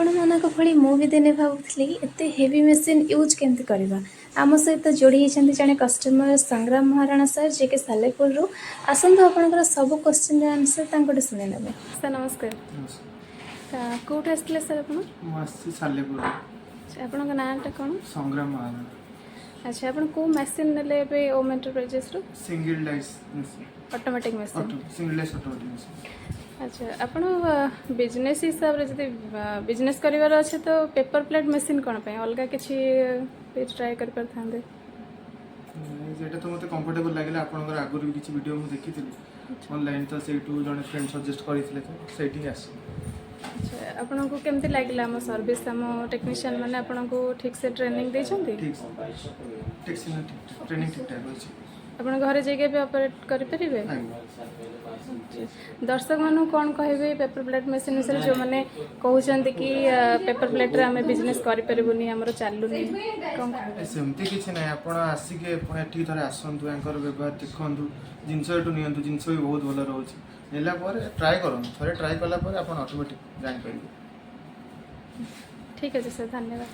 ଆପଣମାନଙ୍କ ଭଳି ମୁଁ ବି ଦିନେ ଭାବୁଥିଲି ଏତେ ହେଭି ମେସିନ୍ ୟୁଜ୍ କେମିତି କରିବା। ଆମ ସହିତ ଯୋଡ଼ି ହେଇଛନ୍ତି ଜଣେ କଷ୍ଟମର ସଂଗ୍ରାମ ମହାରାଣା ସାର୍, ଯିଏକି ସାଲେପୁରରୁ। ଆସନ୍ତୁ ଆପଣଙ୍କର ସବୁ କ୍ୱେଶ୍ଚିନ୍ର ଆନ୍ସର୍ ତାଙ୍କଠୁ ଶୁଣି ନେବେ। ସାର୍ ନମସ୍କାର। କେଉଁଠୁ ଆସିଥିଲେ ସାର୍ ଆପଣ? ମୁଁ ଆସିଛି ସାଲେପୁର। ଆଚ୍ଛା, ଆପଣଙ୍କ ନାଁଟା କ'ଣ? ସଂଗ୍ରାମ ମହାରାଣା। ଆଚ୍ଛା, ଆପଣ କେଉଁ ମେସିନ୍ ନେଲେ ଏବେ ଓମ୍ ଏଣ୍ଟରପ୍ରାଇଜେସ୍ରୁ? Single dies machine. Automatic machine. Single dies automatic machine. ଆଚ୍ଛା, ଆପଣ ବିଜନେସ୍ ହିସାବରେ ଯଦି ବିଜନେସ୍ କରିବାର ଅଛି ତ ପେପର ପ୍ଲେଟ୍ ମେସିନ୍ କ'ଣ ପାଇଁ, ଅଲଗା କିଛି ଟ୍ରାଏ କରିପାରିଥାନ୍ତେ? ସେଇଟା ତ ମୋତେ କମ୍ଫର୍ଟେବଲ୍ ଲାଗିଲା। ଆପଣଙ୍କର ଆଗରୁ ବି କିଛି ଭିଡ଼ିଓ ମୁଁ ଦେଖିଥିଲି ଅନଲାଇନ୍, ତ ସେଇଠୁ ଜଣେ ଫ୍ରେଣ୍ଡ ସଜେଷ୍ଟ କରିଥିଲେ, ତ ସେଇଠିକି ଆସିଲି। ଆଚ୍ଛା, ଆପଣଙ୍କୁ କେମିତି ଲାଗିଲା ଆମ ସର୍ଭିସ୍? ଆମ ଟେକ୍ନିସିଆନ୍ ମାନେ ଆପଣଙ୍କୁ ଠିକ୍ସେ ଟ୍ରେନିଂ ଦେଇଛନ୍ତି? ଠିକ୍ ଟ୍ରେନିଂ ଠିକ୍ ଠାକ୍ ଅଛି। ଆପଣ ଘରେ ଯାଇକି ଏବେ ଅପରେଟ୍ କରିପାରିବେ? ଦର୍ଶକମାନଙ୍କୁ କ'ଣ କହିବେ ପେପର ପ୍ଲେଟ୍ ମେସିନ୍ ବିଷୟରେ, ଯେଉଁମାନେ କହୁଛନ୍ତି କି ପେପର ପ୍ଲେଟ୍ରେ ଆମେ ବିଜନେସ୍ କରିପାରିବୁନି, ଆମର ଚାଲୁନି, କ'ଣ କହିବେ? ସେମିତି କିଛି ନାହିଁ। ଆପଣ ଆସିକି ଏଠିକି ଥରେ ଆସନ୍ତୁ, ୟାଙ୍କର ବ୍ୟବହାର ଦେଖନ୍ତୁ, ଜିନିଷ ଏଠୁ ନିଅନ୍ତୁ। ଜିନିଷ ବି ବହୁତ ଭଲ ରହୁଛି। ନେଲା ପରେ ଟ୍ରାଏ କରନ୍ତୁ। ଥରେ ଟ୍ରାଏ କଲା ପରେ ଆପଣ ଅଟୋମେଟିକ୍ ଜାଣିପାରିବେ। ଠିକ୍ ଅଛି ସାର୍, ଧନ୍ୟବାଦ।